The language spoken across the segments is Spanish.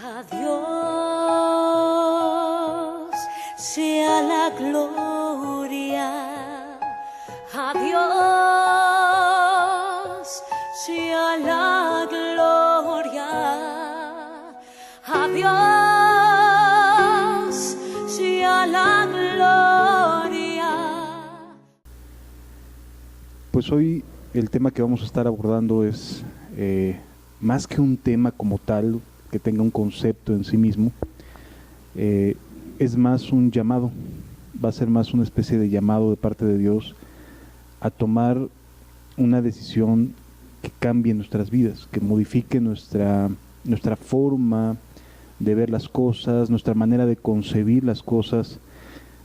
A Dios sea la gloria, a Dios sea la gloria, a Dios sea la gloria. Pues hoy el tema que vamos a estar abordando es más que un tema como tal, que tenga un concepto en sí mismo, es más un llamado, va a ser más una especie de llamado de parte de Dios a tomar una decisión que cambie nuestras vidas, que modifique nuestra forma de ver las cosas, nuestra manera de concebir las cosas,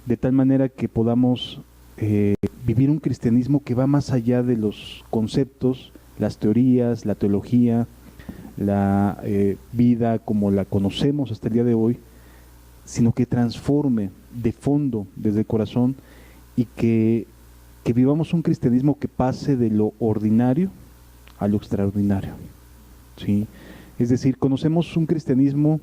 de tal manera que podamos vivir un cristianismo que va más allá de los conceptos, las teorías, la teología, la vida como la conocemos hasta el día de hoy, sino que transforme de fondo, desde el corazón, y que vivamos un cristianismo que pase de lo ordinario a lo extraordinario, ¿sí? Es decir, conocemos un cristianismo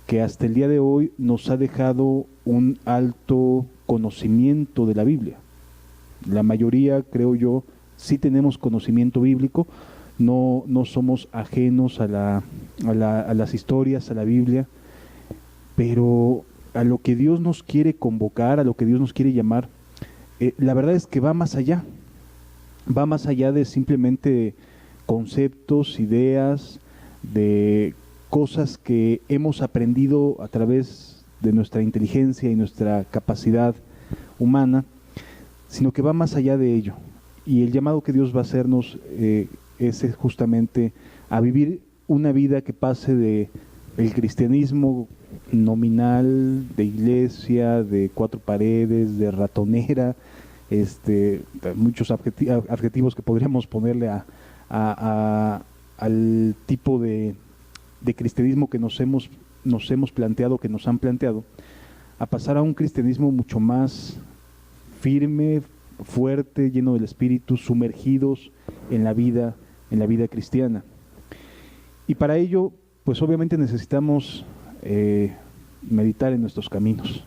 que hasta el día de hoy nos ha dejado un alto conocimiento de la Biblia. La mayoría, creo yo, sí tenemos conocimiento bíblico, no somos ajenos a las historias, a la Biblia, pero a lo que Dios nos quiere convocar, a lo que Dios nos quiere llamar, la verdad es que va más allá de simplemente conceptos, ideas, de cosas que hemos aprendido a través de nuestra inteligencia y nuestra capacidad humana, sino que va más allá de ello. Y el llamado que Dios va a hacernos es justamente a vivir una vida que pase de el cristianismo nominal, de iglesia, de cuatro paredes, de ratonera, muchos adjetivos que podríamos ponerle al tipo de cristianismo que nos hemos planteado, que nos han planteado, a pasar a un cristianismo mucho más firme, fuerte, lleno del Espíritu, sumergidos en la vida cristiana. Y para ello, pues obviamente necesitamos meditar en nuestros caminos.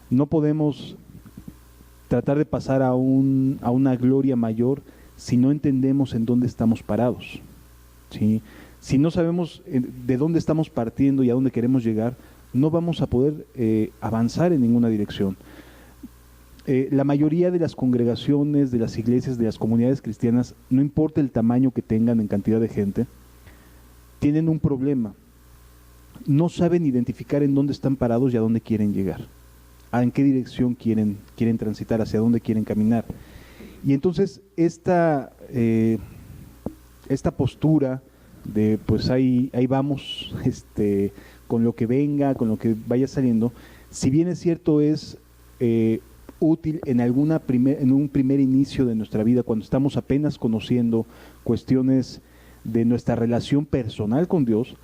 No podemos tratar de pasar a una gloria mayor si no entendemos en dónde estamos parados, ¿sí? Si no sabemos de dónde estamos partiendo y a dónde queremos llegar, no vamos a poder avanzar en ninguna dirección. La mayoría de las congregaciones, de las iglesias, de las comunidades cristianas, no importa el tamaño que tengan en cantidad de gente, tienen un problema. No saben identificar en dónde están parados y a dónde quieren llegar, en qué dirección quieren transitar, hacia dónde quieren caminar. Y entonces esta postura de pues ahí vamos, con lo que venga, con lo que vaya saliendo, si bien es cierto, es útil en un primer inicio de nuestra vida, cuando estamos apenas conociendo cuestiones de nuestra relación personal con Dios.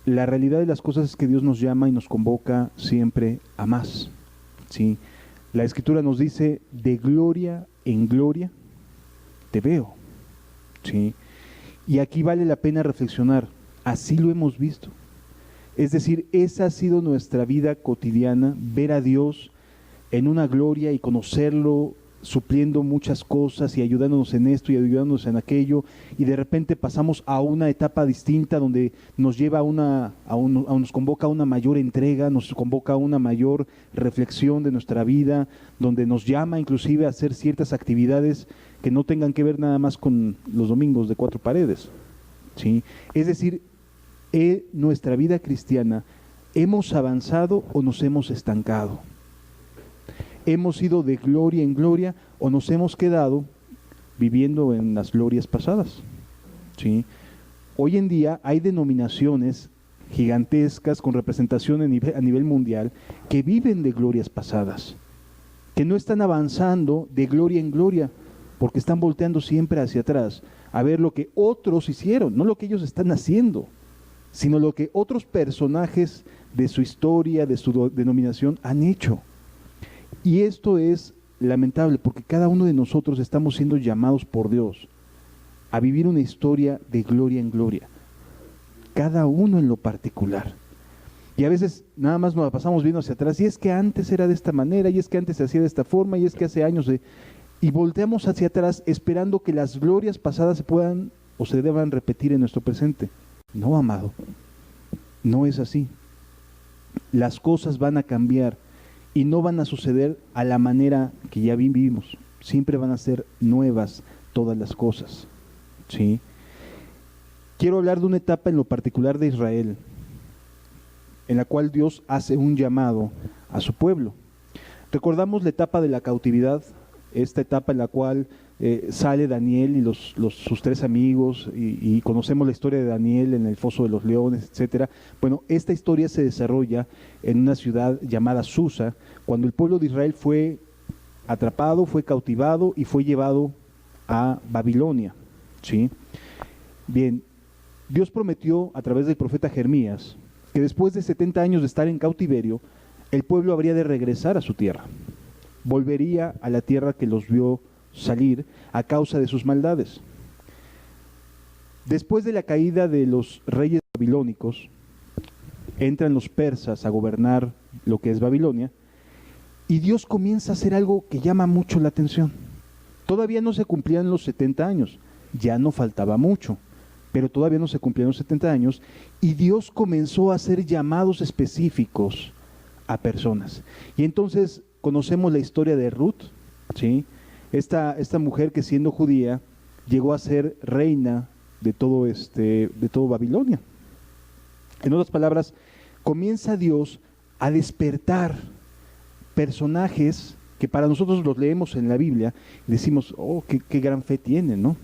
La realidad de las cosas es que Dios nos llama y nos convoca siempre a más, ¿sí? La Escritura nos dice: de gloria en gloria te veo, ¿sí? Y aquí vale la pena reflexionar, así lo hemos visto. Es decir, esa ha sido nuestra vida cotidiana, ver a Dios en una gloria y conocerlo, supliendo muchas cosas y ayudándonos en esto y ayudándonos en aquello, y de repente pasamos a una etapa distinta donde nos lleva nos convoca a una mayor entrega, nos convoca a una mayor reflexión de nuestra vida, donde nos llama inclusive a hacer ciertas actividades que no tengan que ver nada más con los domingos de cuatro paredes, ¿sí? Es decir, nuestra vida cristiana, ¿hemos avanzado o nos hemos estancado? ¿Hemos ido de gloria en gloria o nos hemos quedado viviendo en las glorias pasadas? ¿Sí? Hoy en día hay denominaciones gigantescas con representación a nivel mundial que viven de glorias pasadas, que no están avanzando de gloria en gloria, porque están volteando siempre hacia atrás a ver lo que otros hicieron, no lo que ellos están haciendo, sino lo que otros personajes de su historia, de su denominación han hecho. Y esto es lamentable, porque cada uno de nosotros estamos siendo llamados por Dios a vivir una historia de gloria en gloria. cada uno en lo particular. Y a veces nada más nos pasamos viendo hacia atrás, y es que antes era de esta manera, y es que antes se hacía de esta forma, y es que hace años y volteamos hacia atrás esperando que las glorias pasadas se puedan o se deban repetir en nuestro presente. No, amado, no es así. Las cosas van a cambiar y no van a suceder a la manera que ya vivimos. Siempre van a ser nuevas todas las cosas, ¿sí? Quiero hablar de una etapa en lo particular de Israel, en la cual Dios hace un llamado a su pueblo. Recordamos la etapa de la cautividad, esta etapa en la cual sale Daniel y sus tres amigos, y conocemos la historia de Daniel en el foso de los leones, etcétera. Bueno, esta historia se desarrolla en una ciudad llamada Susa, cuando el pueblo de Israel fue atrapado, fue cautivado y fue llevado a Babilonia, ¿sí? Bien, Dios prometió a través del profeta Jeremías que después de 70 años de estar en cautiverio, el pueblo habría de regresar a su tierra. Volvería a la tierra que los vio salir a causa de sus maldades. Después de la caída de los reyes babilónicos, entran los persas a gobernar lo que es Babilonia, y Dios comienza a hacer algo que llama mucho la atención. Todavía no se cumplían los 70 años, ya no faltaba mucho, pero todavía no se cumplían los 70 años, y Dios comenzó a hacer llamados específicos a personas. Y entonces conocemos la historia de Ruth, ¿sí? Esta mujer que siendo judía llegó a ser reina de todo Babilonia. En otras palabras, comienza Dios a despertar personajes que para nosotros los leemos en la Biblia y decimos, oh, qué gran fe tienen, ¿no?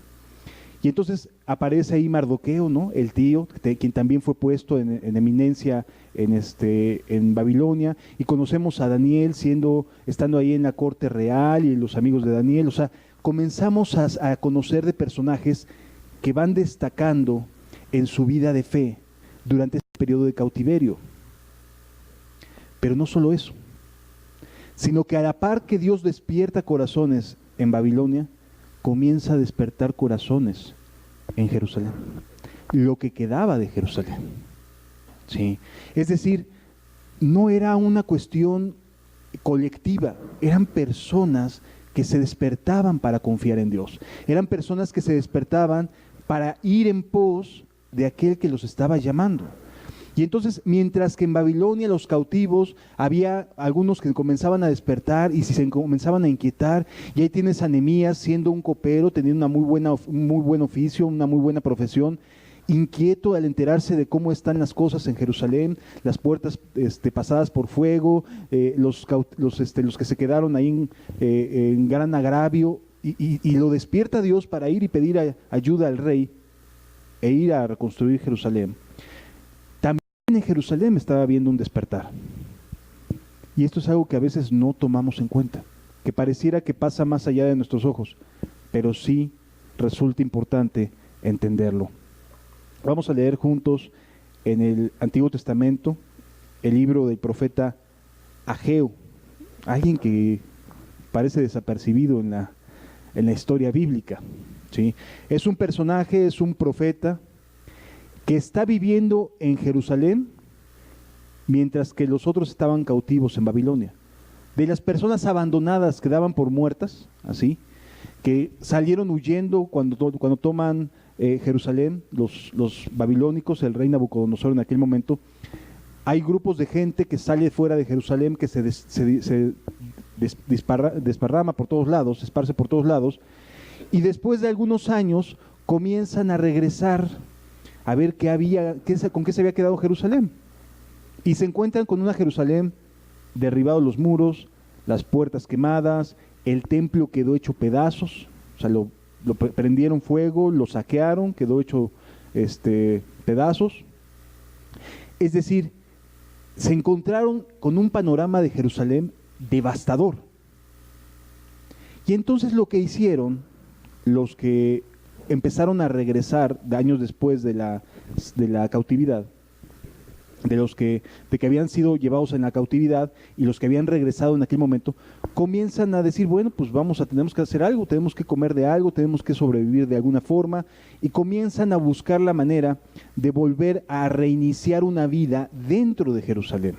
Y entonces aparece ahí Mardoqueo, ¿no? El tío, quien también fue puesto en eminencia en Babilonia, y conocemos a Daniel estando ahí en la corte real y los amigos de Daniel. O sea, comenzamos a conocer de personajes que van destacando en su vida de fe durante este periodo de cautiverio. Pero no solo eso, sino que a la par que Dios despierta corazones en Babilonia, comienza a despertar corazones en Jerusalén, lo que quedaba de Jerusalén, ¿sí? Es decir, no era una cuestión colectiva, eran personas que se despertaban para confiar en Dios, eran personas que se despertaban para ir en pos de aquel que los estaba llamando. Y entonces, mientras que en Babilonia los cautivos, había algunos que comenzaban a despertar y se comenzaban a inquietar, y ahí tienes a Nehemías siendo un copero, teniendo un muy buen oficio, una muy buena profesión, inquieto al enterarse de cómo están las cosas en Jerusalén, las puertas pasadas por fuego, los que se quedaron ahí en gran agravio, y lo despierta Dios para ir y pedir ayuda al rey e ir a reconstruir Jerusalén. En Jerusalén estaba viendo un despertar. Y esto es algo que a veces no tomamos en cuenta, que pareciera que pasa más allá de nuestros ojos, pero sí resulta importante entenderlo. Vamos a leer juntos en el Antiguo Testamento el libro del profeta Ageo, alguien que parece desapercibido en la historia bíblica, ¿sí? Es un personaje, es un profeta que está viviendo en Jerusalén mientras que los otros estaban cautivos en Babilonia. De las personas abandonadas que daban por muertas, así, que salieron huyendo cuando toman Jerusalén, los babilónicos, el rey Nabucodonosor en aquel momento, hay grupos de gente que sale fuera de Jerusalén, que se desparrama por todos lados, se esparce por todos lados, y después de algunos años comienzan a regresar a ver con qué se había quedado Jerusalén. Y se encuentran con una Jerusalén derribados los muros, las puertas quemadas, el templo quedó hecho pedazos, o sea, lo prendieron fuego, lo saquearon, quedó hecho pedazos. Es decir, se encontraron con un panorama de Jerusalén devastador. Y entonces lo que hicieron los que empezaron a regresar años después de la cautividad, de que habían sido llevados en la cautividad y los que habían regresado en aquel momento, comienzan a decir, bueno, pues tenemos que hacer algo, tenemos que comer de algo, tenemos que sobrevivir de alguna forma, y comienzan a buscar la manera de volver a reiniciar una vida dentro de Jerusalén.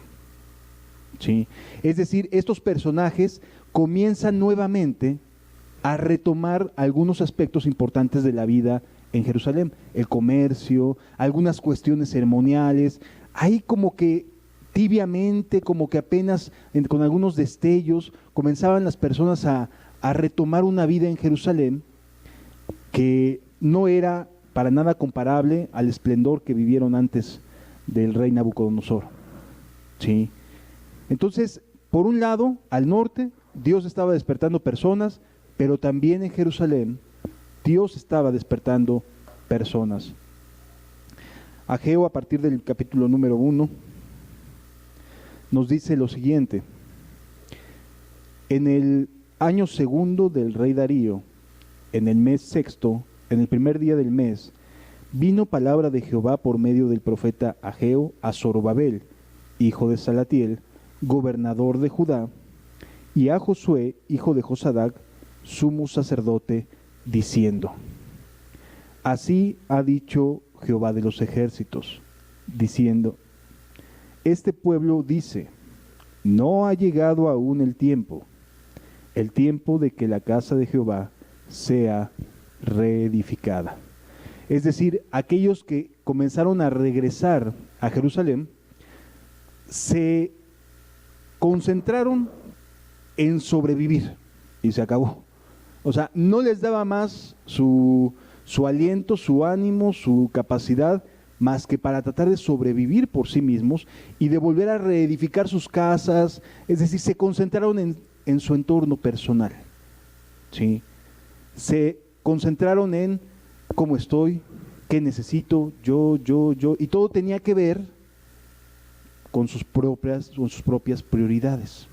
¿Sí? Es decir, estos personajes comienzan nuevamente a retomar algunos aspectos importantes de la vida en Jerusalén, el comercio, algunas cuestiones ceremoniales. Ahí como que tibiamente, como que apenas con algunos destellos, comenzaban las personas a retomar una vida en Jerusalén que no era para nada comparable al esplendor que vivieron antes del rey Nabucodonosor. ¿Sí? Entonces, por un lado, al norte, Dios estaba despertando personas, pero también en Jerusalén, Dios estaba despertando personas. Ageo, a partir del capítulo número 1, nos dice lo siguiente: en el año segundo del rey Darío, en el mes sexto, en el primer día del mes, vino palabra de Jehová por medio del profeta Ageo a Zorobabel, hijo de Salatiel, gobernador de Judá, y a Josué, hijo de Josadac, sumo sacerdote, diciendo: así ha dicho Jehová de los ejércitos, diciendo: este pueblo dice, no ha llegado aún el tiempo de que la casa de Jehová sea reedificada. Es decir, aquellos que comenzaron a regresar a Jerusalén se concentraron en sobrevivir y se acabó. O sea, no les daba más su aliento, su ánimo, su capacidad, más que para tratar de sobrevivir por sí mismos y de volver a reedificar sus casas. Es decir, se concentraron en su entorno personal. ¿Sí? Se concentraron en cómo estoy, qué necesito, yo, y todo tenía que ver con sus propias prioridades,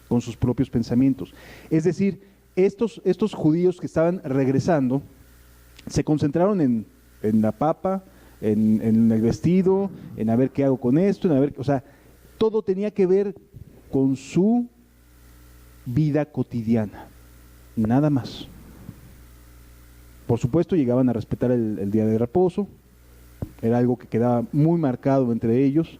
con sus propios pensamientos. Es decir, estos judíos que estaban regresando se concentraron en la papa, en el vestido, en a ver qué hago con esto, o sea, todo tenía que ver con su vida cotidiana, nada más. Por supuesto, llegaban a respetar el día de reposo, era algo que quedaba muy marcado entre ellos,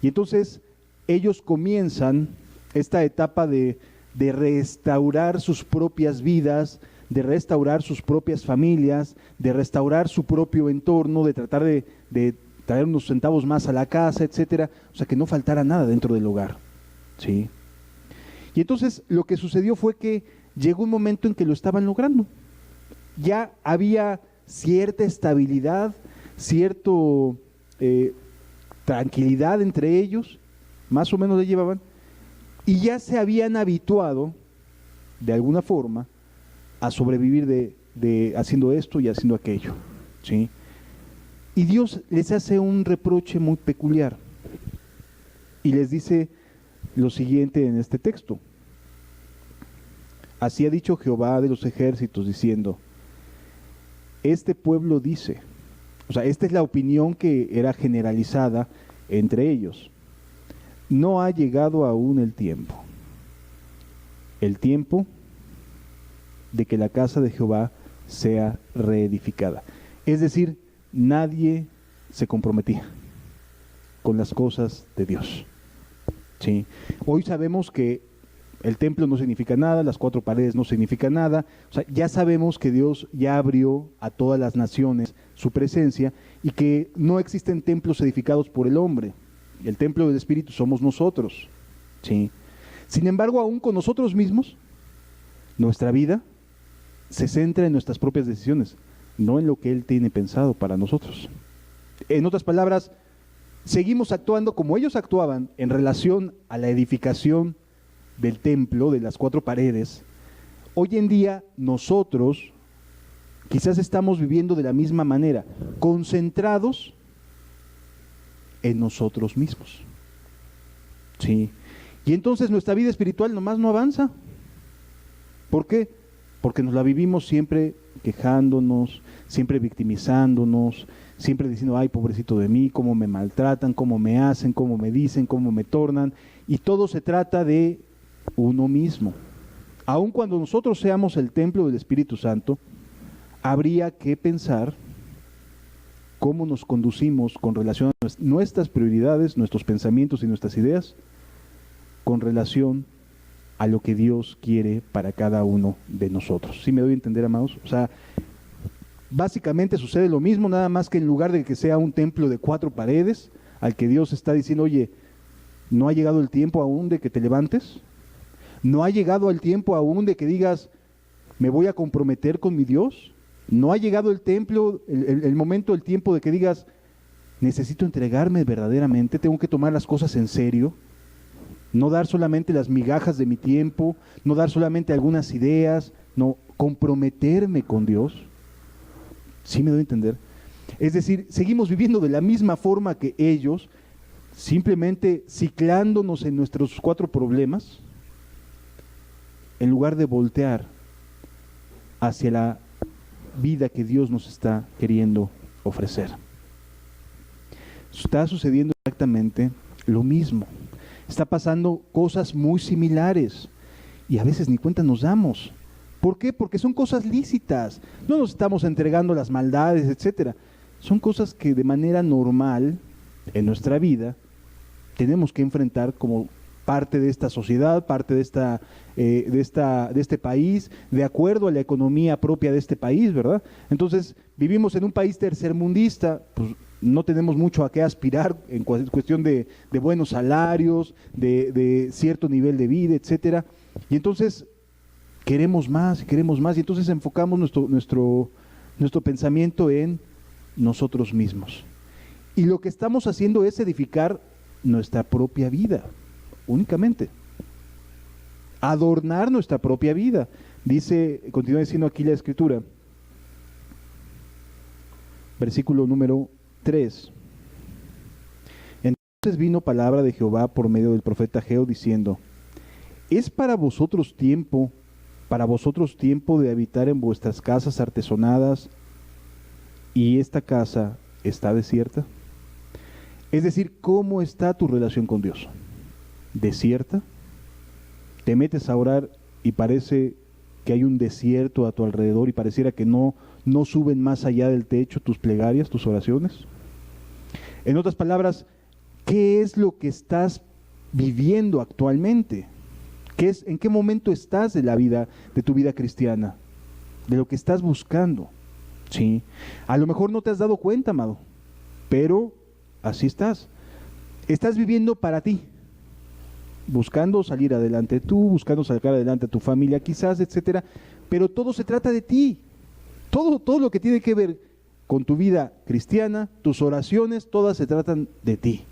y entonces ellos comienzan esta etapa de restaurar sus propias vidas, de restaurar sus propias familias, de restaurar su propio entorno, de tratar de traer unos centavos más a la casa, etcétera, o sea, que no faltara nada dentro del hogar, ¿sí? Y entonces lo que sucedió fue que llegó un momento en que lo estaban logrando. Ya había cierta estabilidad, cierto tranquilidad entre ellos, más o menos le llevaban, y ya se habían habituado, de alguna forma, a sobrevivir de haciendo esto y haciendo aquello, ¿sí? Y Dios les hace un reproche muy peculiar y les dice lo siguiente en este texto: así ha dicho Jehová de los ejércitos, diciendo, este pueblo dice, o sea, esta es la opinión que era generalizada entre ellos, no ha llegado aún el tiempo de que la casa de Jehová sea reedificada. Es decir, nadie se comprometía con las cosas de Dios, ¿sí? Hoy sabemos que el templo no significa nada, las 4 paredes no significan nada, o sea, ya sabemos que Dios ya abrió a todas las naciones su presencia y que no existen templos edificados por el hombre. El templo del Espíritu somos nosotros, ¿sí? Sin embargo, aún con nosotros mismos, nuestra vida se centra en nuestras propias decisiones, no en lo que Él tiene pensado para nosotros. En otras palabras, seguimos actuando como ellos actuaban en relación a la edificación del templo, de las 4 paredes. Hoy en día nosotros quizás estamos viviendo de la misma manera, concentrados en nosotros mismos, ¿sí? Y entonces nuestra vida espiritual nomás no avanza. ¿Por qué? Porque nos la vivimos siempre quejándonos, siempre victimizándonos, siempre diciendo, ay, pobrecito de mí, cómo me maltratan, cómo me hacen, cómo me dicen, cómo me tornan, y todo se trata de uno mismo. Aun cuando nosotros seamos el templo del Espíritu Santo, habría que pensar cómo nos conducimos con relación a nuestras prioridades, nuestros pensamientos y nuestras ideas, con relación a lo que Dios quiere para cada uno de nosotros. ¿Sí me doy a entender, amados? O sea, básicamente sucede lo mismo, nada más que en lugar de que sea un templo de 4 paredes, al que Dios está diciendo, oye, ¿no ha llegado el tiempo aún de que te levantes? ¿No ha llegado el tiempo aún de que digas, me voy a comprometer con mi Dios? ¿No ha llegado el momento, el tiempo de que digas, necesito entregarme verdaderamente, tengo que tomar las cosas en serio? No dar solamente las migajas de mi tiempo, no dar solamente algunas ideas, no, comprometerme con Dios. ¿Sí me doy a entender? Es decir, seguimos viviendo de la misma forma que ellos, simplemente ciclándonos en nuestros 4 problemas, en lugar de voltear hacia la vida que Dios nos está queriendo ofrecer. Está sucediendo exactamente lo mismo. Está pasando cosas muy similares y a veces ni cuenta nos damos. ¿Por qué? Porque son cosas lícitas. No nos estamos entregando las maldades, etcétera. Son cosas que de manera normal en nuestra vida tenemos que enfrentar como parte de esta sociedad, parte de este país, de acuerdo a la economía propia de este país, ¿verdad? Entonces, vivimos en un país tercermundista, pues no tenemos mucho a qué aspirar en cuestión de buenos salarios, de cierto nivel de vida, etcétera. Y entonces queremos más, y entonces enfocamos nuestro pensamiento en nosotros mismos. Y lo que estamos haciendo es edificar nuestra propia vida, únicamente. Adornar nuestra propia vida. Continúa diciendo aquí la Escritura, versículo número 3. Entonces vino palabra de Jehová por medio del profeta Ageo diciendo, ¿es para vosotros tiempo de habitar en vuestras casas artesonadas y esta casa está desierta? Es decir, ¿cómo está tu relación con Dios? ¿Desierta? ¿Te metes a orar y parece que hay un desierto a tu alrededor y pareciera que no suben más allá del techo tus plegarias, tus oraciones? En otras palabras, ¿qué es lo que estás viviendo actualmente? ¿En qué momento estás de tu vida cristiana? De lo que estás buscando. ¿Sí? A lo mejor no te has dado cuenta, amado, pero así estás. Estás viviendo para ti, buscando salir adelante tú, buscando sacar adelante a tu familia quizás, etcétera, pero todo se trata de ti. Todo lo que tiene que ver con tu vida cristiana, tus oraciones, todas se tratan de ti.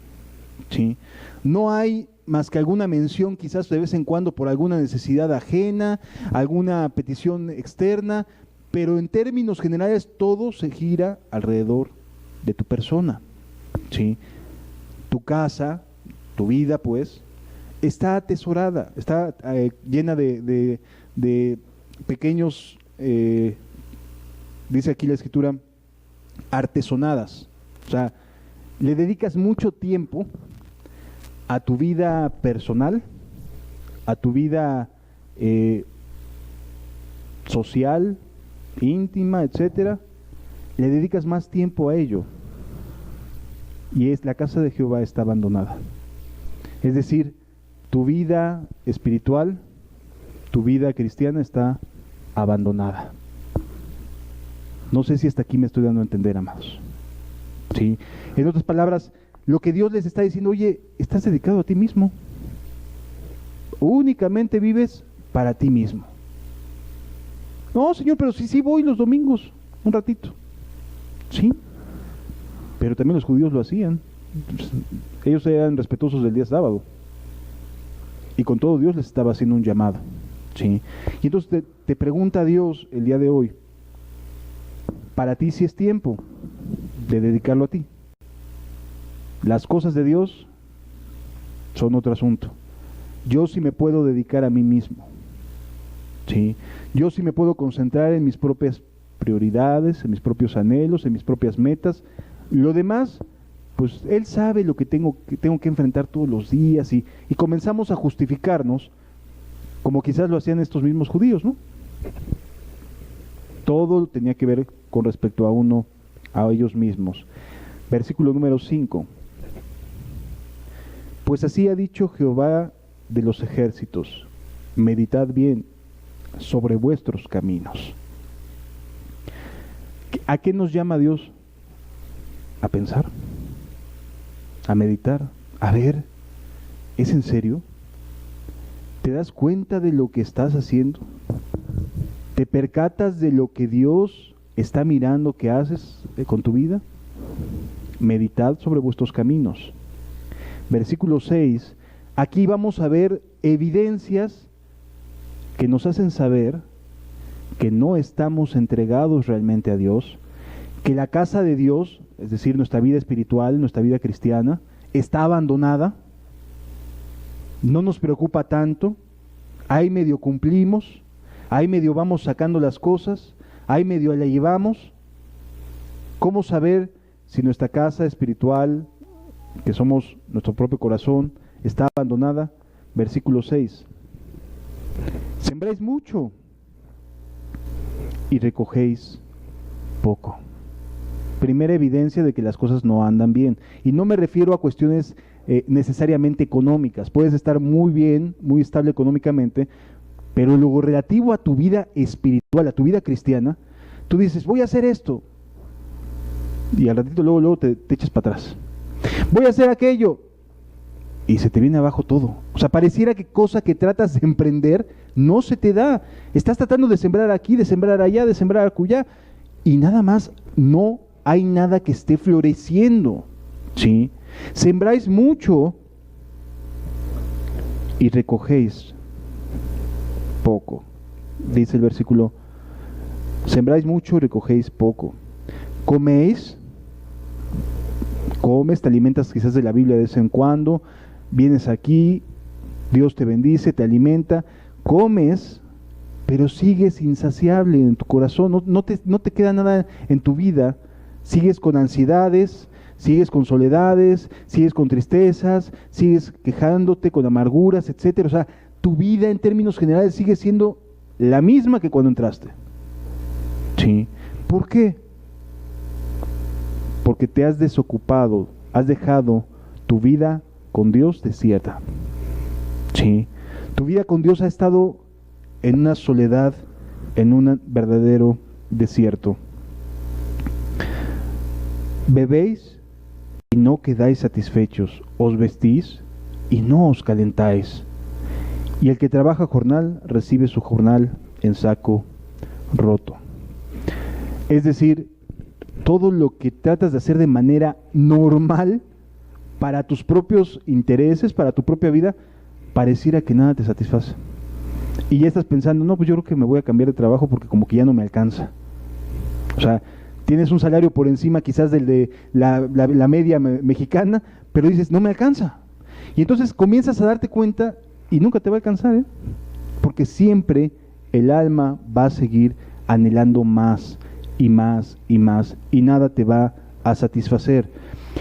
¿Sí? No hay más que alguna mención quizás de vez en cuando por alguna necesidad ajena, alguna petición externa, pero en términos generales todo se gira alrededor de tu persona. ¿Sí? Tu casa, tu vida pues, está atesorada, está llena de pequeños, dice aquí la Escritura, artesonadas. O sea, le dedicas mucho tiempo a tu vida personal, a tu vida social, íntima, etcétera. Le dedicas más tiempo a ello. Y la casa de Jehová está abandonada. Es decir, tu vida espiritual, tu vida cristiana está abandonada. No sé si hasta aquí me estoy dando a entender, amados. ¿Sí? En otras palabras, lo que Dios les está diciendo, oye, estás dedicado a ti mismo. Únicamente vives para ti mismo. No, Señor, pero sí voy los domingos, un ratito. Sí, pero también los judíos lo hacían. Ellos eran respetuosos del día sábado. Y con todo Dios les estaba haciendo un llamado. ¿Sí? Y entonces te pregunta Dios el día de hoy, para ti sí es tiempo de dedicarlo a ti. Las cosas de Dios son otro asunto. Yo sí me puedo dedicar a mí mismo. ¿Sí? Yo sí me puedo concentrar en mis propias prioridades, en mis propios anhelos, en mis propias metas. Lo demás, pues Él sabe lo que tengo que enfrentar todos los días y comenzamos a justificarnos como quizás lo hacían estos mismos judíos, ¿no? Todo tenía que ver con respecto a ellos mismos. Versículo número 5. Pues así ha dicho Jehová de los ejércitos, meditad bien sobre vuestros caminos. ¿A qué nos llama Dios? A pensar, a meditar, a ver, ¿es en serio? ¿Te das cuenta de lo que estás haciendo? ¿Te percatas de lo que Dios está mirando que haces con tu vida? Meditad sobre vuestros caminos. Versículo 6. Aquí vamos a ver evidencias que nos hacen saber que no estamos entregados realmente a Dios, que la casa de Dios, es decir, nuestra vida espiritual, nuestra vida cristiana, está abandonada, no nos preocupa tanto, ahí medio cumplimos, ahí medio vamos sacando las cosas, ahí medio la llevamos. ¿Cómo saber si nuestra casa espiritual, que somos nuestro propio corazón, está abandonada? Versículo 6. Sembráis mucho y recogéis poco. Primera evidencia de que las cosas no andan bien. Y no me refiero a cuestiones necesariamente económicas. Puedes estar muy bien, muy estable económicamente, pero luego relativo a tu vida espiritual, a tu vida cristiana, tú dices, voy a hacer esto. Y al ratito luego te echas para atrás. Voy a hacer aquello. Y se te viene abajo todo. O sea, pareciera que cosa que tratas de emprender no se te da. Estás tratando de sembrar aquí, de sembrar allá, de sembrar acullá, y nada más no hay nada que esté floreciendo. ¿Sí? Sembráis mucho y recogéis poco. Dice el versículo, sembráis mucho y recogéis poco. Coméis, comes, te alimentas quizás de la Biblia de vez en cuando, vienes aquí, Dios te bendice, te alimenta, comes, pero sigues insaciable en tu corazón, no te queda nada en tu vida, sigues con ansiedades, sigues con soledades, sigues con tristezas, sigues quejándote con amarguras, etcétera. O sea, tu vida en términos generales sigue siendo la misma que cuando entraste. ¿Sí? ¿Por qué? Porque te has desocupado, has dejado tu vida con Dios desierta. ¿Sí? Tu vida con Dios ha estado en una soledad, en un verdadero desierto. Bebéis y no quedáis satisfechos, os vestís y no os calentáis. Y el que trabaja jornal recibe su jornal en saco roto. Es decir, todo lo que tratas de hacer de manera normal para tus propios intereses, para tu propia vida, pareciera que nada te satisface. Y ya estás pensando, no, pues yo creo que me voy a cambiar de trabajo porque como que ya no me alcanza. O sea, tienes un salario por encima quizás del de la media mexicana, pero dices, no me alcanza. Y entonces comienzas a darte cuenta y nunca te va a alcanzar, ¿eh? Porque siempre el alma va a seguir anhelando más y más y más, y nada te va a satisfacer.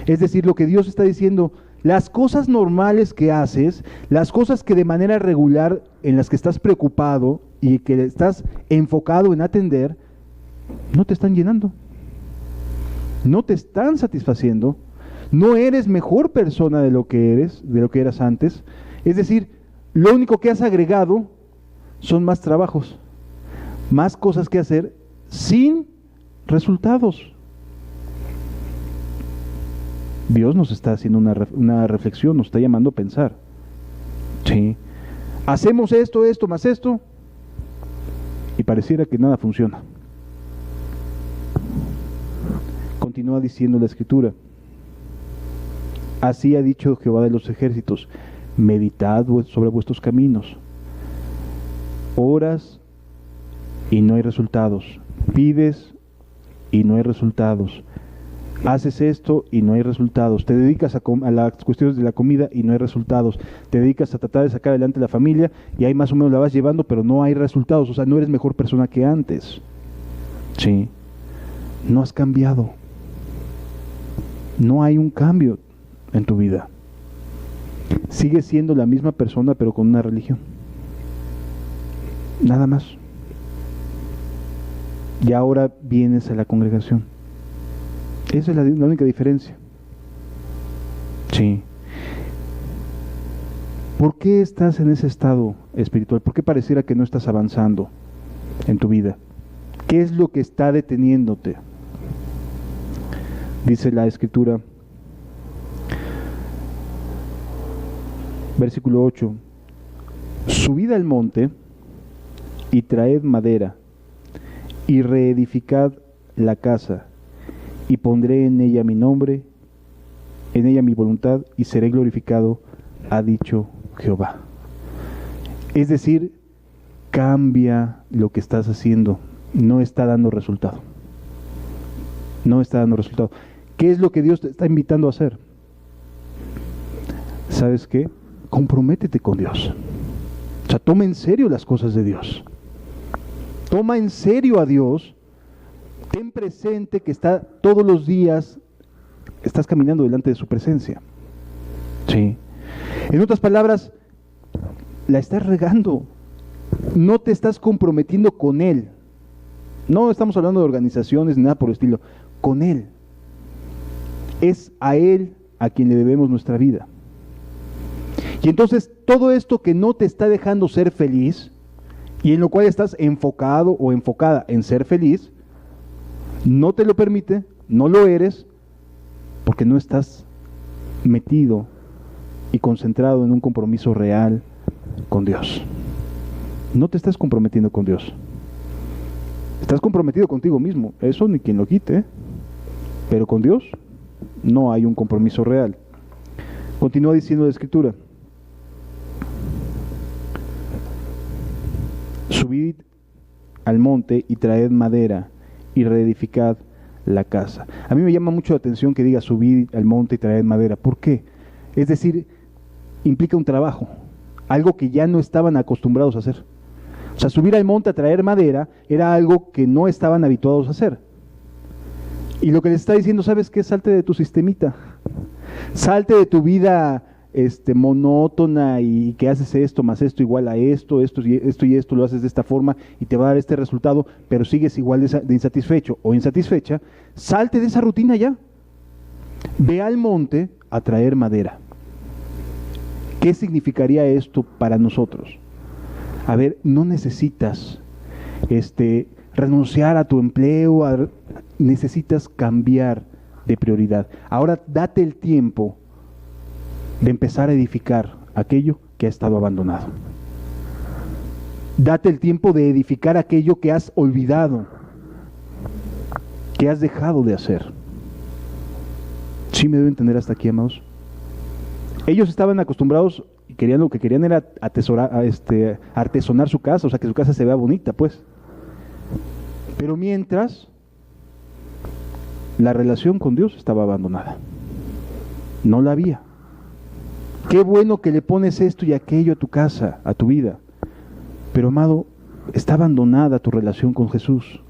Es decir, lo que Dios está diciendo, las cosas normales que haces, las cosas que de manera regular en las que estás preocupado y que estás enfocado en atender, no te están llenando, no te están satisfaciendo, no eres mejor persona de lo que eras antes. Es decir, lo único que has agregado son más trabajos, más cosas que hacer sin resultados. Dios nos está haciendo una reflexión, nos está llamando a pensar. ¿Sí? Hacemos esto más esto, y pareciera que nada funciona. Continúa diciendo la Escritura. Así ha dicho Jehová de los ejércitos, meditad sobre vuestros caminos. Oras y no hay resultados. Pides y no hay resultados. Haces esto y no hay resultados. Te dedicas a las cuestiones de la comida y no hay resultados. Te dedicas a tratar de sacar adelante la familia y ahí más o menos la vas llevando, pero no hay resultados. O sea, no eres mejor persona que antes. Sí, no has cambiado. No hay un cambio en tu vida. Sigues siendo la misma persona pero con una religión. Nada más. Y ahora vienes a la congregación. Esa es la única diferencia. Sí. ¿Por qué estás en ese estado espiritual? ¿Por qué pareciera que no estás avanzando en tu vida? ¿Qué es lo que está deteniéndote? Dice la Escritura, versículo 8, subid al monte y traed madera y reedificad la casa y pondré en ella mi nombre, en ella mi voluntad y seré glorificado, ha dicho Jehová. Es decir, cambia lo que estás haciendo, no está dando resultado. No está dando resultado. ¿Qué es lo que Dios te está invitando a hacer? ¿Sabes qué? Comprométete con Dios. O sea, toma en serio las cosas de Dios. Toma en serio a Dios. Ten presente que está todos los días, estás caminando delante de su presencia. Sí. En otras palabras, la estás regando. No te estás comprometiendo con Él. No estamos hablando de organizaciones ni nada por el estilo. Con Él. Es a Él a quien le debemos nuestra vida. Y entonces todo esto que no te está dejando ser feliz y en lo cual estás enfocado o enfocada en ser feliz, no te lo permite, no lo eres, porque no estás metido y concentrado en un compromiso real con Dios. No te estás comprometiendo con Dios. Estás comprometido contigo mismo, eso ni quien lo quite, ¿eh? Pero con Dios no hay un compromiso real. Continúa diciendo la Escritura: subid al monte y traed madera y reedificad la casa. A mí me llama mucho la atención que diga subid al monte y traed madera. ¿Por qué? Es decir, implica un trabajo, algo que ya no estaban acostumbrados a hacer. O sea, subir al monte a traer madera era algo que no estaban habituados a hacer. Y lo que les está diciendo, ¿sabes qué? Salte de tu sistemita. Salte de tu vida monótona y que haces esto más esto igual a esto y esto lo haces de esta forma y te va a dar este resultado, pero sigues igual de insatisfecho o insatisfecha. Salte de esa rutina ya. Ve al monte a traer madera. ¿Qué significaría esto para nosotros? A ver, no necesitas renunciar a tu empleo, necesitas cambiar de prioridad. Ahora date el tiempo de empezar a edificar aquello que ha estado abandonado. Date el tiempo de edificar aquello que has olvidado, que has dejado de hacer. ¿Sí me debo entender hasta aquí, amados? Ellos estaban acostumbrados y querían, lo que querían era artesonar su casa, o sea, que su casa se vea bonita, pues. Pero mientras, la relación con Dios estaba abandonada. No la había. Qué bueno que le pones esto y aquello a tu casa, a tu vida. Pero, amado, está abandonada tu relación con Jesús.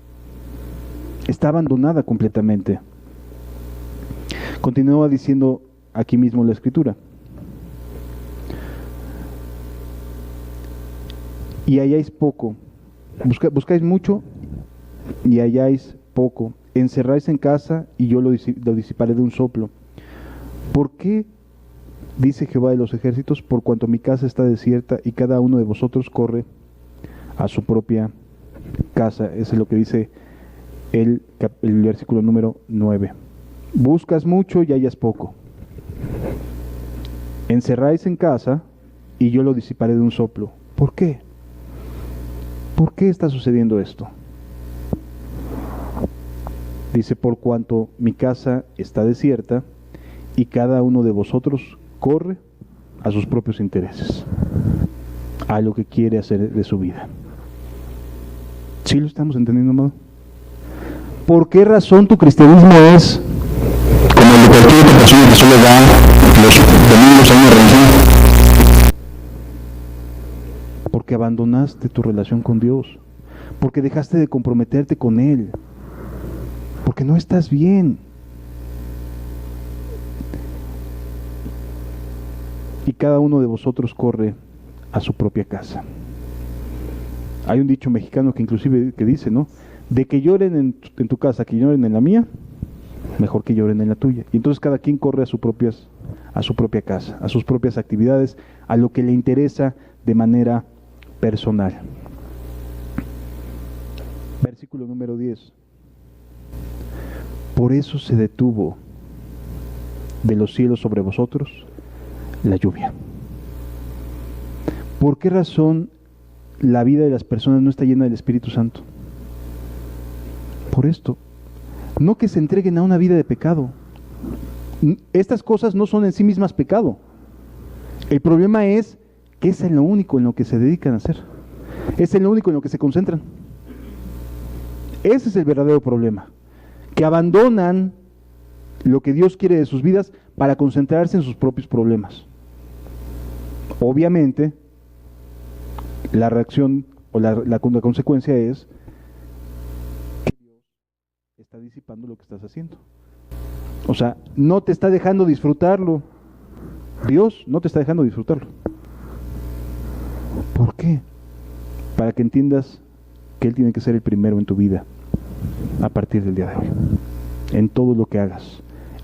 Está abandonada completamente. Continúa diciendo aquí mismo la Escritura: y halláis poco, buscáis mucho y halláis poco, encerráis en casa y yo lo disiparé de un soplo. ¿Por qué? Dice Jehová de los ejércitos: por cuanto mi casa está desierta y cada uno de vosotros corre a su propia casa. Eso es lo que dice el versículo número 9. Buscas mucho y hallas poco. Encerráis en casa y yo lo disiparé de un soplo. ¿Por qué? ¿Por qué está sucediendo esto? Dice: por cuanto mi casa está desierta y cada uno de vosotros corre a sus propios intereses, a lo que quiere hacer de su vida. ¿Sí lo estamos entendiendo, amado? ¿Por qué razón tu cristianismo es como el de cualquier otra persona que solo va los domingos a una religión? Porque abandonaste tu relación con Dios, porque dejaste de comprometerte con Él, porque no estás bien. Y cada uno de vosotros corre a su propia casa. Hay un dicho mexicano que inclusive que dice, ¿no? De que lloren en tu casa, que lloren en la mía, mejor que lloren en la tuya. Y entonces cada quien corre a su propia casa, a sus propias actividades, a lo que le interesa de manera personal. Versículo número 10. Por eso se detuvo de los cielos sobre vosotros la lluvia. ¿Por qué razón la vida de las personas no está llena del Espíritu Santo? Por esto. No que se entreguen a una vida de pecado. Estas cosas no son en sí mismas pecado. El problema es que es en lo único en lo que se dedican a hacer. Es en lo único en lo que se concentran. Ese es el verdadero problema. Que abandonan lo que Dios quiere de sus vidas para concentrarse en sus propios problemas. Obviamente, la reacción o la consecuencia es que Dios está disipando lo que estás haciendo. O sea, no te está dejando disfrutarlo. Dios no te está dejando disfrutarlo. ¿Por qué? Para que entiendas que Él tiene que ser el primero en tu vida a partir del día de hoy. En todo lo que hagas.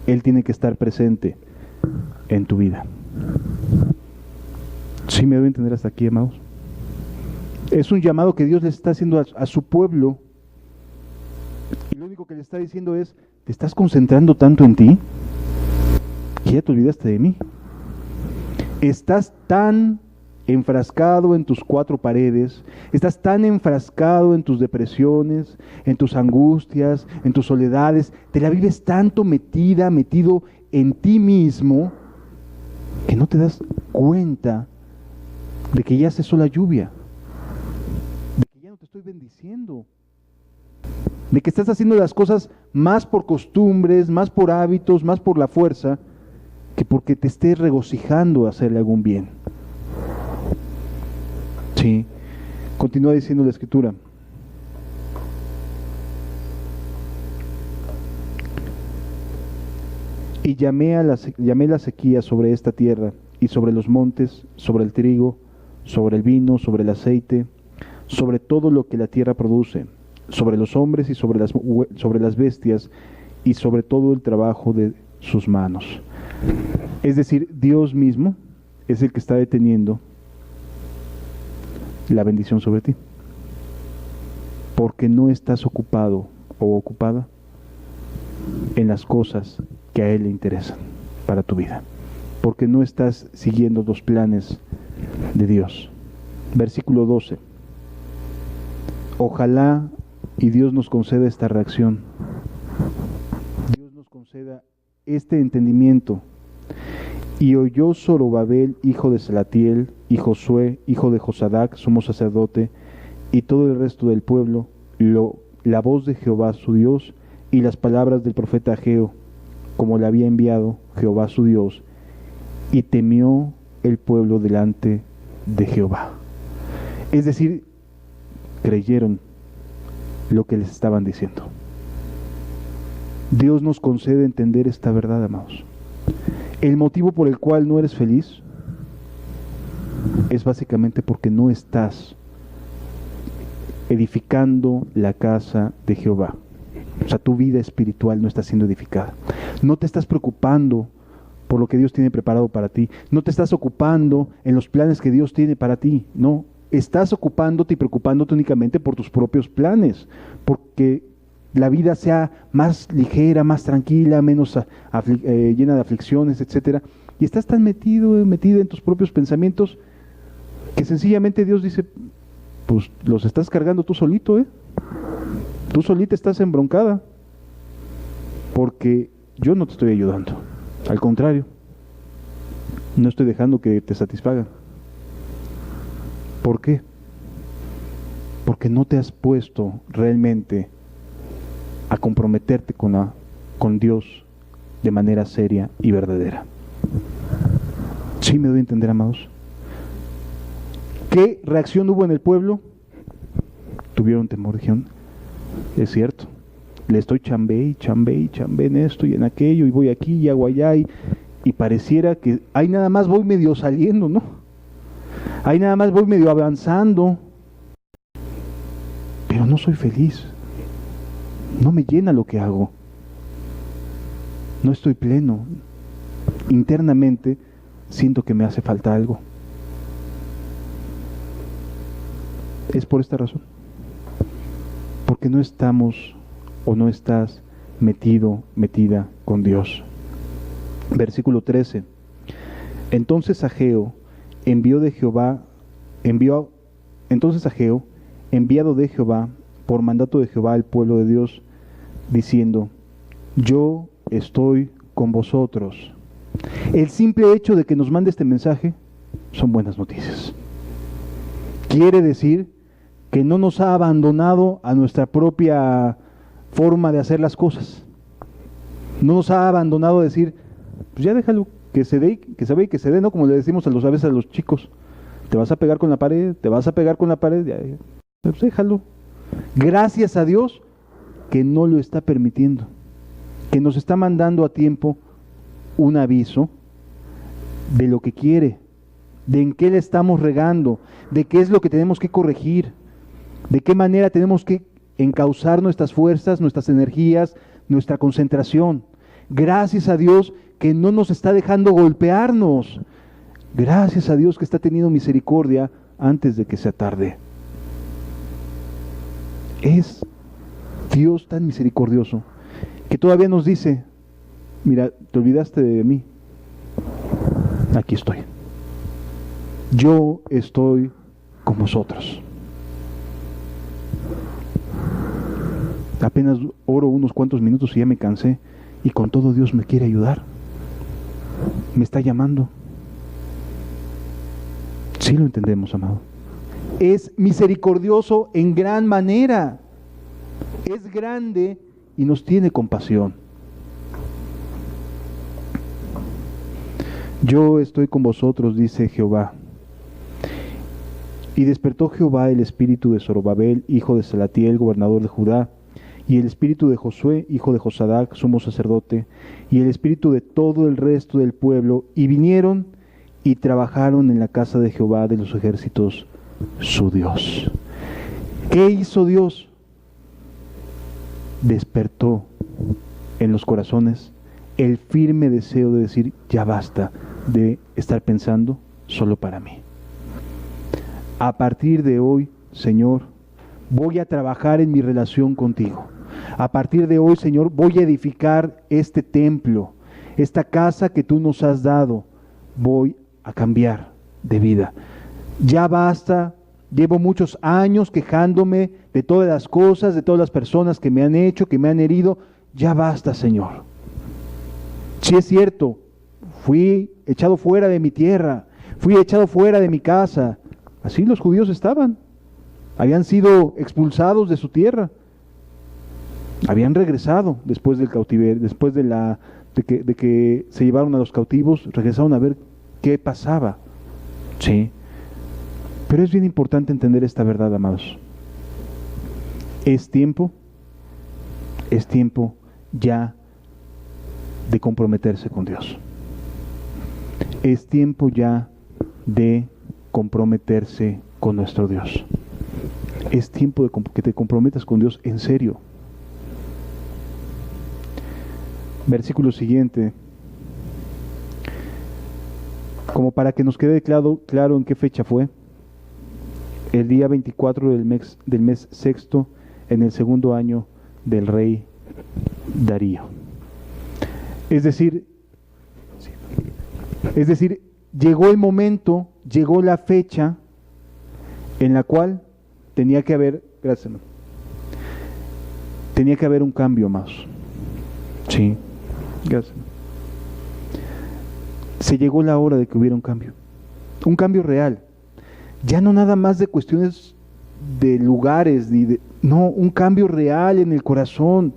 Él tiene que estar presente en tu vida. ¿Sí me debo entender hasta aquí, amados? Es un llamado que Dios le está haciendo a su pueblo. Y lo único que le está diciendo es, ¿te estás concentrando tanto en ti que ya te olvidaste de mí? Estás tan enfrascado en tus cuatro paredes, estás tan enfrascado en tus depresiones, en tus angustias, en tus soledades, te la vives tanto metido en ti mismo, que no te das cuenta de que ya cesó la lluvia, de que ya no te estoy bendiciendo, de que estás haciendo las cosas más por costumbres, más por hábitos, más por la fuerza, que porque te estés regocijando a hacerle algún bien. Sí, continúa diciendo la Escritura. Y llamé la sequía sobre esta tierra, y sobre los montes, sobre el trigo, sobre el vino, sobre el aceite, sobre todo lo que la tierra produce, sobre los hombres y sobre las bestias, y sobre todo el trabajo de sus manos. Es decir, Dios mismo es el que está deteniendo la bendición sobre ti, porque no estás ocupado o ocupada en las cosas que a Él le interesan para tu vida, porque no estás siguiendo los planes de Dios. Versículo 12. Ojalá y Dios nos conceda esta reacción, Dios nos conceda este entendimiento. Y oyó Zorobabel, hijo de Salatiel, y Josué, hijo de Josadac, sumo sacerdote, y todo el resto del pueblo, la voz de Jehová su Dios, y las palabras del profeta Ageo, como le había enviado Jehová su Dios, y temió el pueblo delante de Jehová. Es decir, creyeron lo que les estaban diciendo. Dios nos concede entender esta verdad, amados. El motivo por el cual no eres feliz es básicamente porque no estás edificando la casa de Jehová. O sea, tu vida espiritual no está siendo edificada. No te estás preocupando por lo que Dios tiene preparado para ti. No te estás ocupando en los planes que Dios tiene para ti. No, estás ocupándote y preocupándote únicamente por tus propios planes, porque la vida sea más ligera, más tranquila, menos llena de aflicciones, etcétera. Y estás tan metida en tus propios pensamientos que sencillamente Dios dice, pues los estás cargando tú solito, Tú solita estás embroncada, porque yo no te estoy ayudando. Al contrario, no estoy dejando que te satisfagan. ¿Por qué? Porque no te has puesto realmente a comprometerte con Dios de manera seria y verdadera. ¿Sí me doy a entender, amados? ¿Qué reacción hubo en el pueblo? Tuvieron temor, dijeron, es cierto, Le estoy chambe en esto y en aquello, y voy aquí y hago allá, y pareciera que ahí nada más voy medio saliendo, ¿no? Ahí nada más voy medio avanzando, pero no soy feliz. No me llena lo que hago. No estoy pleno. Internamente siento que me hace falta algo. Es por esta razón. Porque no estamos o no estás metido, metida con Dios. Versículo 13. Entonces Ageo, enviado de Jehová, por mandato de Jehová al pueblo de Dios, diciendo: yo estoy con vosotros. El simple hecho de que nos mande este mensaje son buenas noticias. Quiere decir que no nos ha abandonado a nuestra propia forma de hacer las cosas. No nos ha abandonado a decir, pues ya déjalo, que se dé, que se ve y que se dé, ¿no? Como le decimos a veces a los chicos, te vas a pegar con la pared, ya, pues déjalo. Gracias a Dios que no lo está permitiendo, que nos está mandando a tiempo un aviso de lo que quiere, de en qué le estamos regando, de qué es lo que tenemos que corregir, de qué manera tenemos que encauzar nuestras fuerzas, nuestras energías, nuestra concentración. Gracias a Dios que no nos está dejando golpearnos. Gracias a Dios que está teniendo misericordia antes de que sea tarde. Es Dios tan misericordioso que todavía nos dice: mira, te olvidaste de mí, aquí estoy. Yo estoy con vosotros. Apenas oro unos cuantos minutos y ya me cansé, y con todo Dios me quiere ayudar. Me está llamando. Sí lo entendemos, amado. Es misericordioso en gran manera. Es grande y nos tiene compasión. Yo estoy con vosotros, dice Jehová. Y despertó Jehová el espíritu de Zorobabel, hijo de Salatiel, gobernador de Judá, y el espíritu de Josué, hijo de Josadac, sumo sacerdote, y el espíritu de todo el resto del pueblo, y vinieron y trabajaron en la casa de Jehová de los ejércitos, su Dios. ¿Qué hizo Dios? Despertó en los corazones el firme deseo de decir: ya basta de estar pensando solo para mí. A partir de hoy, Señor, voy a trabajar en mi relación contigo. A partir de hoy, Señor, voy a edificar este templo, esta casa que tú nos has dado. Voy a cambiar de vida. Ya basta, llevo muchos años quejándome de todas las cosas, de todas las personas que me han hecho, que me han herido. Ya basta, Señor. Sí es cierto, fui echado fuera de mi tierra, fui echado fuera de mi casa. Así los judíos estaban. Habían sido expulsados de su tierra. Habían regresado después del cautiverio, después de que se llevaron a los cautivos, regresaron a ver qué pasaba. Sí. Pero es bien importante entender esta verdad, amados. Es tiempo ya de comprometerse con Dios. Es tiempo ya de comprometerse con nuestro Dios. Es tiempo de que te comprometas con Dios en serio. Versículo siguiente. Como para que nos quede claro en qué fecha fue. El día 24 del mes sexto, en el segundo año del rey Darío. Es decir, llegó el momento, llegó la fecha en la cual tenía que haber un cambio más. Sí, gracias. Se llegó la hora de que hubiera un cambio real. Ya no nada más de cuestiones de lugares, no, un cambio real en el corazón.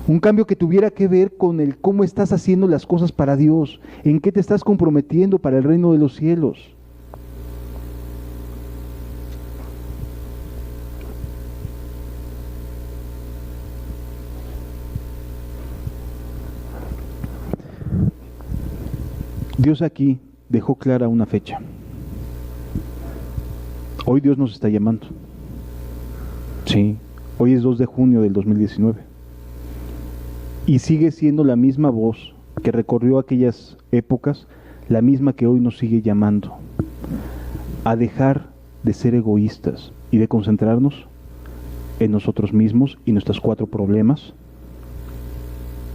Un cambio que tuviera que ver con el cómo estás haciendo las cosas para Dios, en qué te estás comprometiendo para el reino de los cielos. Dios aquí dejó clara una fecha. Hoy Dios nos está llamando. Sí, hoy es 2 de junio del 2019. Y sigue siendo la misma voz que recorrió aquellas épocas, la misma que hoy nos sigue llamando a dejar de ser egoístas y de concentrarnos en nosotros mismos y nuestros 4 problemas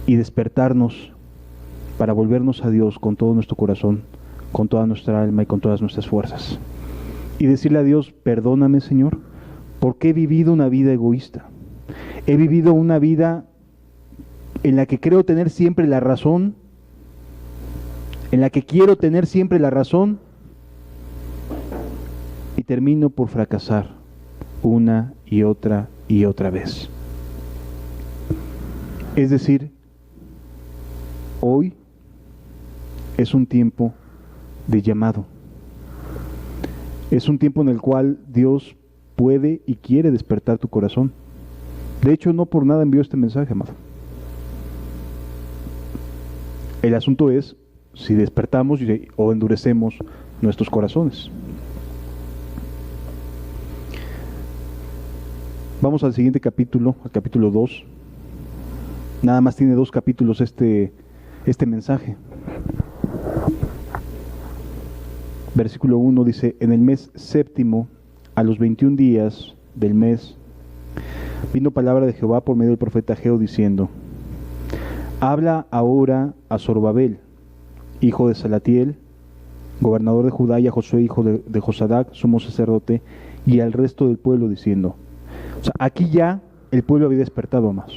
y despertarnos para volvernos a Dios con todo nuestro corazón, con toda nuestra alma y con todas nuestras fuerzas. Y decirle a Dios, perdóname, Señor, porque he vivido una vida egoísta. He vivido una vida en la que creo tener siempre la razón, en la que quiero tener siempre la razón, y termino por fracasar una y otra vez. Es decir, hoy es un tiempo de llamado. Es un tiempo en el cual Dios puede y quiere despertar tu corazón. De hecho, no por nada envió este mensaje, amado. El asunto es si despertamos o endurecemos nuestros corazones. Vamos al siguiente capítulo, al capítulo 2. Nada más tiene 2 capítulos este mensaje. Versículo 1 dice, en el mes 7º, a los 21 días del mes, vino palabra de Jehová por medio del profeta Ageo diciendo, habla ahora a Zorobabel, hijo de Salatiel, gobernador de Judá, y a Josué, hijo de Josadac, sumo sacerdote, y al resto del pueblo diciendo, o sea, aquí ya el pueblo había despertado más.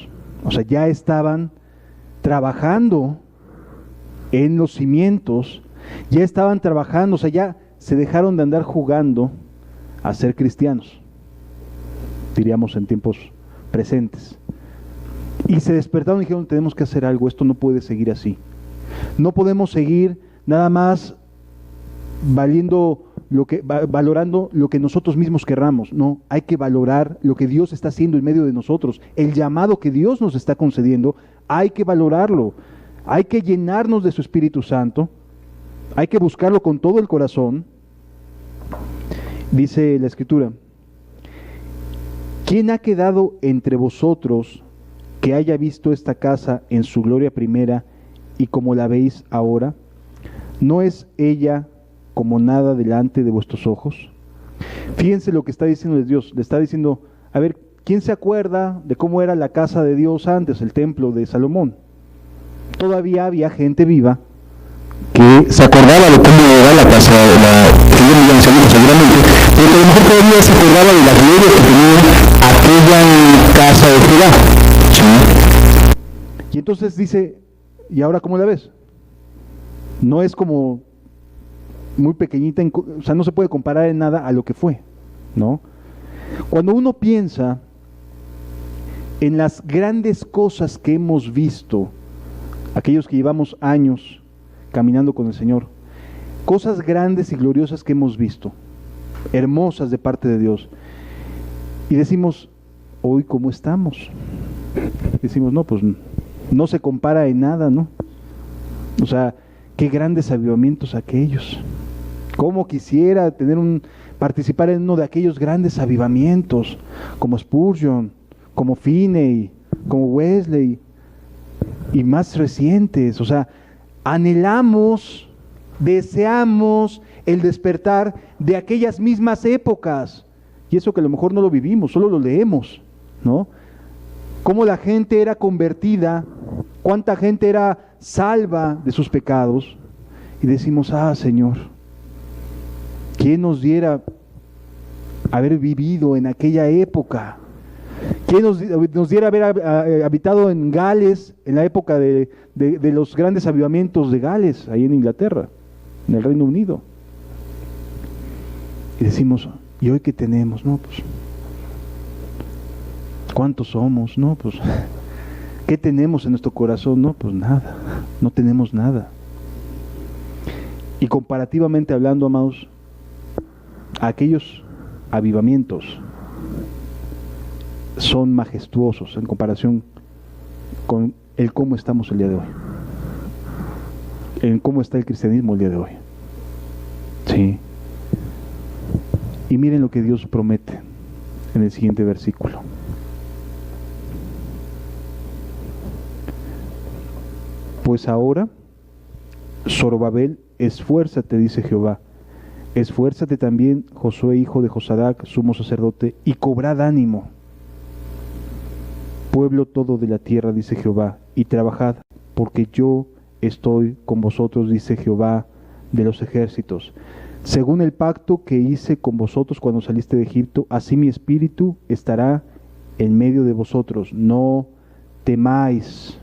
O sea, ya estaban trabajando en los cimientos, ya estaban trabajando, o sea, ya se dejaron de andar jugando a ser cristianos, diríamos en tiempos presentes. Y se despertaron y dijeron, tenemos que hacer algo, esto no puede seguir así. No podemos seguir nada más valorando lo que nosotros mismos querramos. No, hay que valorar lo que Dios está haciendo en medio de nosotros. El llamado que Dios nos está concediendo, hay que valorarlo. Hay que llenarnos de su Espíritu Santo. Hay que buscarlo con todo el corazón. Dice la Escritura, ¿quién ha quedado entre vosotros que haya visto esta casa en su gloria primera y como la veis ahora? ¿No es ella como nada delante de vuestros ojos? Fíjense lo que está diciendo Dios. Le está diciendo, a ver, ¿quién se acuerda de cómo era la casa de Dios antes, el templo de Salomón? Todavía había gente viva que se acordaba de cómo era la casa, que yo me seguramente, pero que a lo mejor todavía se acordaba de la gloria que tenía aquella casa de Jehová. ¿Sí? Y entonces dice, ¿y ahora cómo la ves? No es como muy pequeñita, o sea, no se puede comparar en nada a lo que fue, ¿no? Cuando uno piensa en las grandes cosas que hemos visto, aquellos que llevamos años caminando con el Señor, cosas grandes y gloriosas que hemos visto, hermosas de parte de Dios, y decimos, hoy cómo estamos, decimos, no, pues no se compara en nada, ¿no? O sea, qué grandes avivamientos aquellos. Cómo quisiera participar en uno de aquellos grandes avivamientos, como Spurgeon, como Finney, como Wesley, y más recientes. O sea, anhelamos, deseamos el despertar de aquellas mismas épocas. Y eso que a lo mejor no lo vivimos, solo lo leemos, ¿no? Cómo la gente era convertida, cuánta gente era salva de sus pecados. Y decimos, Señor, ¿quién nos diera haber vivido en aquella época? ¿Quién nos diera haber habitado en Gales, en la época de los grandes avivamientos de Gales, ahí en Inglaterra, en el Reino Unido? Y decimos, ¿y hoy qué tenemos? No, pues, ¿cuántos somos? No, pues, ¿qué tenemos en nuestro corazón? No, pues nada, no tenemos nada. Y comparativamente hablando, amados, aquellos avivamientos son majestuosos en comparación con el cómo estamos el día de hoy. en cómo está el cristianismo el día de hoy. Sí. Y miren lo que Dios promete en el siguiente versículo. Pues ahora, Zorobabel, esfuérzate, dice Jehová. Esfuérzate también, Josué, hijo de Josadac, sumo sacerdote, y cobrad ánimo. Pueblo todo de la tierra, dice Jehová, y trabajad, porque yo estoy con vosotros, dice Jehová de los ejércitos. Según el pacto que hice con vosotros cuando saliste de Egipto, así mi espíritu estará en medio de vosotros. No temáis.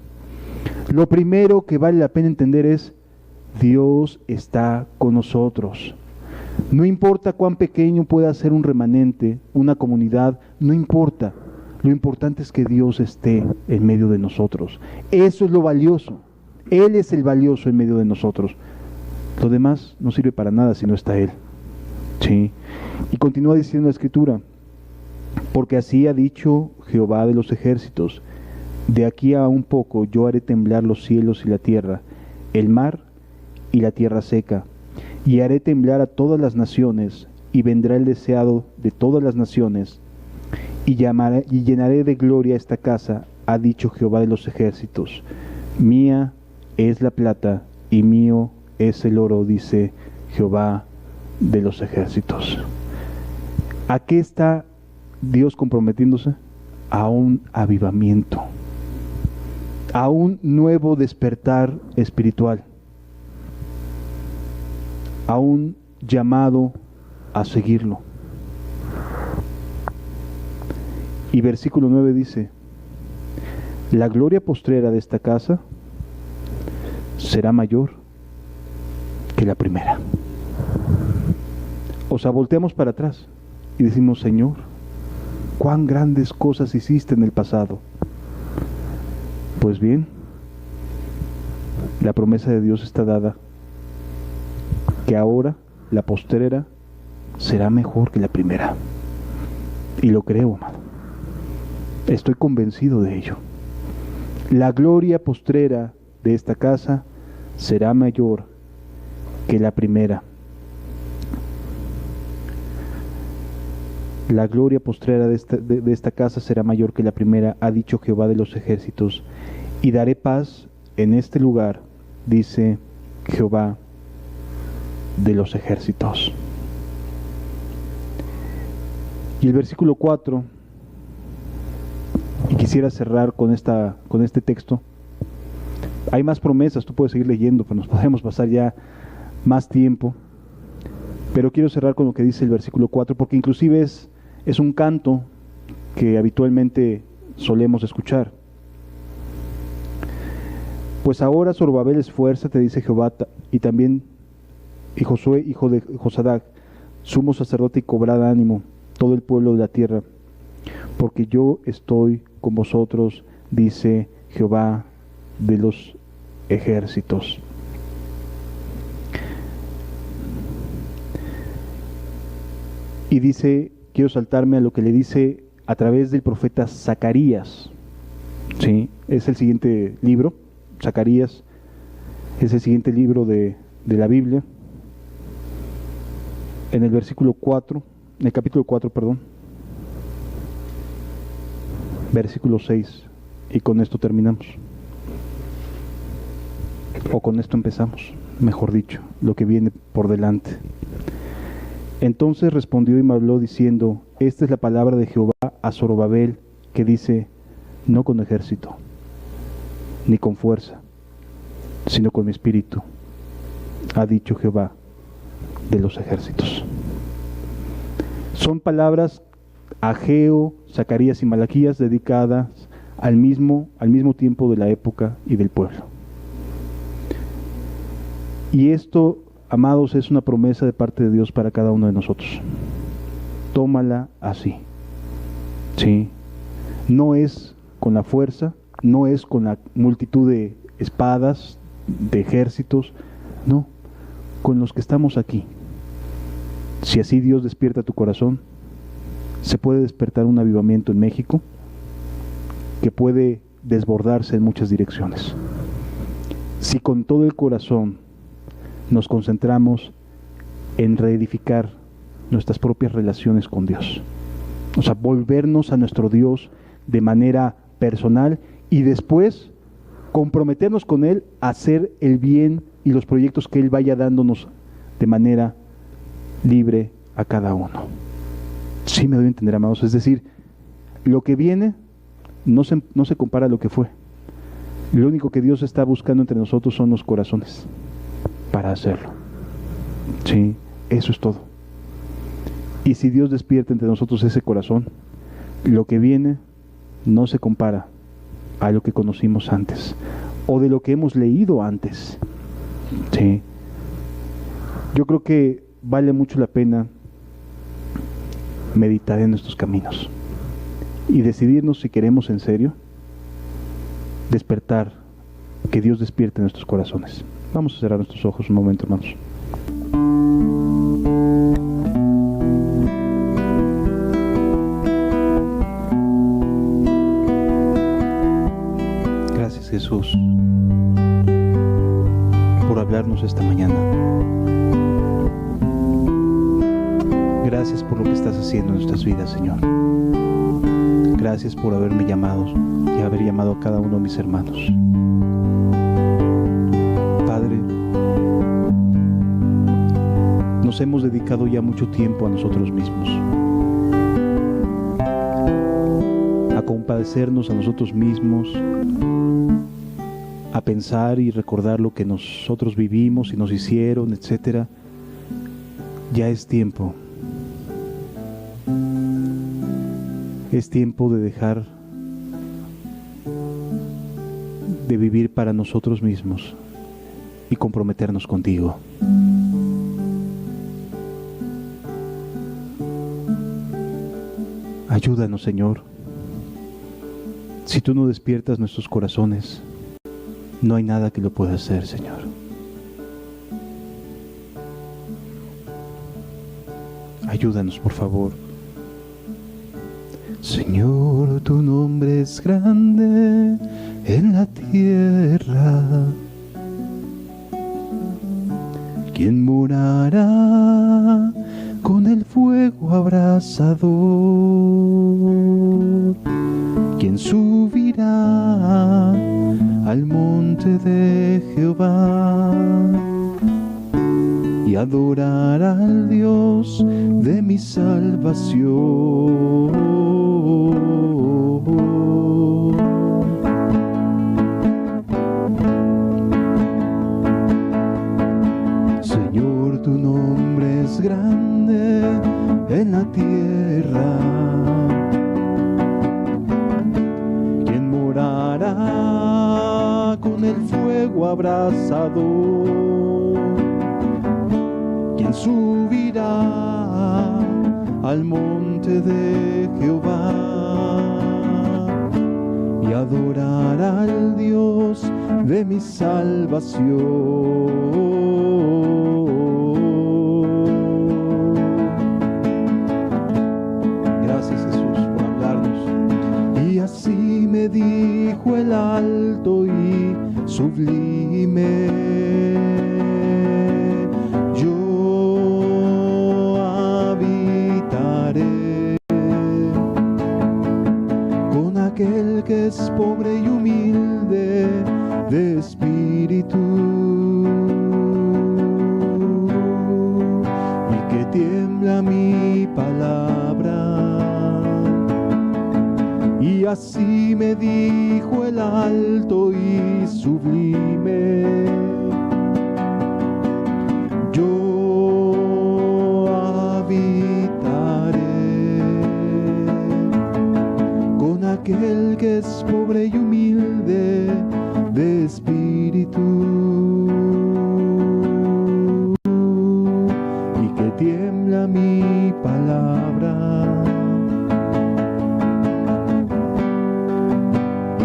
Lo primero que vale la pena entender es, Dios está con nosotros. No importa cuán pequeño pueda ser un remanente, una comunidad, no importa. Lo importante es que Dios esté en medio de nosotros. Eso es lo valioso. Él es el valioso en medio de nosotros. Lo demás no sirve para nada si no está Él. ¿Sí? Y continúa diciendo la Escritura, porque así ha dicho Jehová de los ejércitos, de aquí a un poco yo haré temblar los cielos y la tierra, el mar y la tierra seca, y haré temblar a todas las naciones, y vendrá el deseado de todas las naciones, y llenaré de gloria esta casa, ha dicho Jehová de los ejércitos. Mía es la plata y mío es el oro, dice Jehová de los ejércitos. ¿A qué está Dios comprometiéndose? A un avivamiento, a un nuevo despertar espiritual, a un llamado a seguirlo. Y versículo 9 dice, la gloria postrera de esta casa será mayor que la primera. O sea, volteamos para atrás y decimos, Señor, cuán grandes cosas hiciste en el pasado. Pues bien, la promesa de Dios está dada, que ahora la postrera será mejor que la primera. Y lo creo, amado. Estoy convencido de ello. La gloria postrera de esta casa será mayor que la primera. La gloria postrera de esta casa será mayor que la primera, ha dicho Jehová de los ejércitos. Y daré paz en este lugar, dice Jehová de los ejércitos. Y el versículo 4, y quisiera cerrar con este texto. Hay más promesas, tú puedes seguir leyendo, pero nos podemos pasar ya más tiempo. Pero quiero cerrar con lo que dice el versículo 4, porque inclusive es un canto que habitualmente solemos escuchar. Pues ahora, Zorobabel, esfuérzate, dice Jehová, y también y Josué, hijo de Josadac, sumo sacerdote, y cobrad ánimo, todo el pueblo de la tierra, porque yo estoy con vosotros, dice Jehová de los ejércitos. Y dice, quiero saltarme a lo que le dice a través del profeta Zacarías. ¿Sí? Es el siguiente libro, Zacarías, es el siguiente libro de la Biblia. En el versículo 4, en el capítulo 4, perdón, versículo 6, y con esto terminamos. O con esto empezamos, mejor dicho, lo que viene por delante. Entonces respondió y me habló diciendo, esta es la palabra de Jehová a Zorobabel, que dice, no con ejército, ni con fuerza, sino con mi espíritu, ha dicho Jehová de los ejércitos. Son palabras Ageo, Zacarías y Malaquías dedicadas al mismo tiempo de la época y del pueblo. Y esto, amados, es una promesa de parte de Dios para cada uno de nosotros. Tómala así. ¿Sí? No es con la fuerza, no es con la multitud de espadas, de ejércitos, no, con los que estamos aquí. Si así Dios despierta tu corazón, se puede despertar un avivamiento en México que puede desbordarse en muchas direcciones. Si con todo el corazón nos concentramos en reedificar nuestras propias relaciones con Dios. O sea, volvernos a nuestro Dios de manera personal y después comprometernos con Él a hacer el bien y los proyectos que Él vaya dándonos de manera libre a cada uno. Sí me doy a entender, amados. Es decir, lo que viene no se compara a lo que fue. Lo único que Dios está buscando entre nosotros son los corazones para hacerlo. Sí, eso es todo. Y si Dios despierta entre nosotros ese corazón, lo que viene no se compara a lo que conocimos antes o de lo que hemos leído antes. Sí. Yo creo que vale mucho la pena meditar en estos caminos y decidirnos si queremos en serio despertar, que Dios despierte en nuestros corazones. Vamos a cerrar nuestros ojos un momento, hermanos. Gracias, Jesús, por hablarnos esta mañana. Gracias por lo que estás haciendo en nuestras vidas, Señor. Gracias por haberme llamado y haber llamado a cada uno de mis hermanos. Padre, nos hemos dedicado ya mucho tiempo a nosotros mismos, a compadecernos a nosotros mismos, a pensar y recordar lo que nosotros vivimos y nos hicieron, etc. Ya es tiempo. Es tiempo de dejar de vivir para nosotros mismos y comprometernos contigo. Ayúdanos, Señor. Si tú no despiertas nuestros corazones, no hay nada que lo pueda hacer, Señor. Ayúdanos, por favor. Señor, tu nombre es grande en la tierra. ¿Quién morará con el fuego abrasador? ¿Quién subirá al monte de Jehová y adorará al Dios de mi salvación? Señor, tu nombre es grande en la tierra. ¿Quién morará con el fuego abrasador? ¿Quién subirá al monte de Jehová y adorará al Dios de mi salvación? Gracias, Jesús, por hablarnos. Y así me dijo el alto y sublime: yo habitaré con aquel que es pobre y humilde de espíritu, y que tiembla mi palabra. Y así me dijo el alto y sublime: yo habitaré con aquel que es pobre y humilde de espíritu, y que tiembla mi palabra,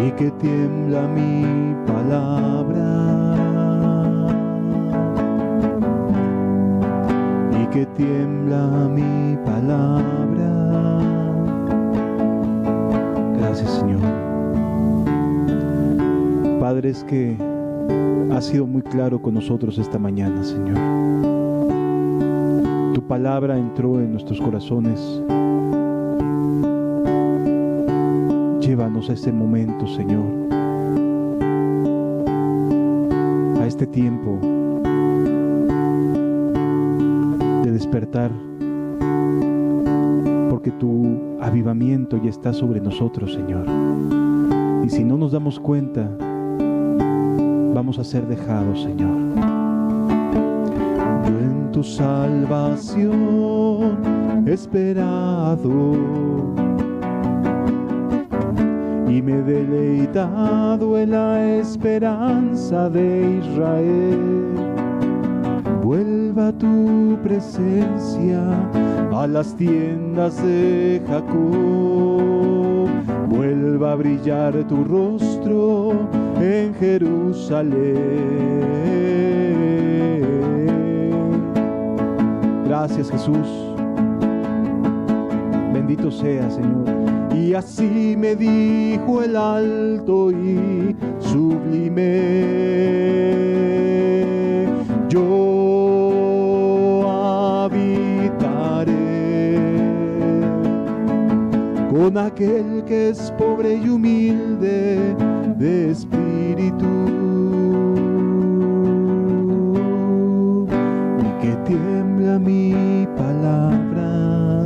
y que tiembla mi palabra, y que tiembla mi palabra. Gracias, Señor. Padre, es que has sido muy claro con nosotros esta mañana, Señor. Tu palabra entró en nuestros corazones. Llévanos a este momento, Señor, a este tiempo de despertar, porque tu avivamiento ya está sobre nosotros, Señor. Y si no nos damos cuenta, vamos a ser dejados, Señor. Yo en tu salvación he esperado y me he deleitado en la esperanza de Israel. Vuelva tu presencia a las tiendas de Jacob. Vuelva a brillar tu rostro en Jerusalén. Gracias, Jesús. Bendito sea, Señor. Y así me dijo el alto y sublime: yo habitaré con aquel que es pobre y humilde de espíritu, y que tiembla mi palabra,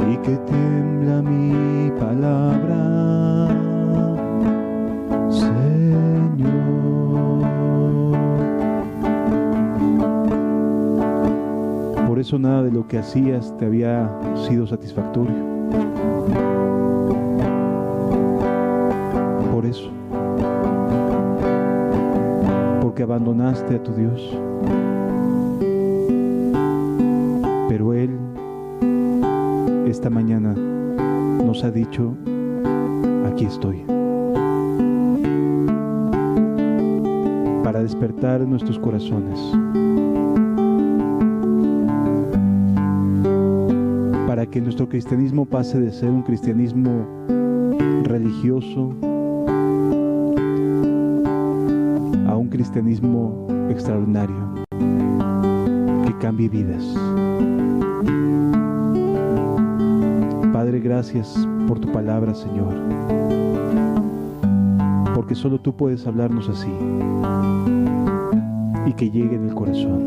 y que tiembla mi palabra, Señor. Por eso nada de lo que hacías te había sido satisfactorio. Por eso, porque abandonaste a tu Dios. Pero Él esta mañana nos ha dicho: aquí estoy, para despertar nuestros corazones, para que nuestro cristianismo pase de ser un cristianismo religioso a un cristianismo extraordinario que cambie vidas. Padre, gracias por tu palabra, Señor, porque solo tú puedes hablarnos así, y que llegue en el corazón,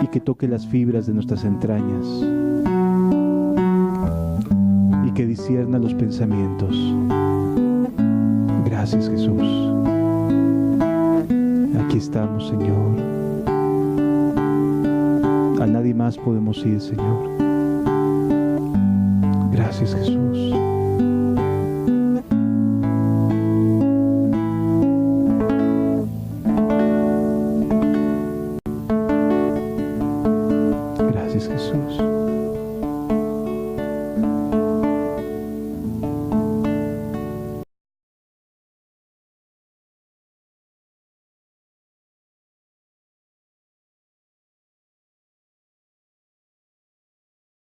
y que toque las fibras de nuestras entrañas, y que discierna los pensamientos. Gracias, Jesús. Aquí estamos, Señor. A nadie más podemos ir, Señor. Gracias, Jesús. Gracias, Jesús.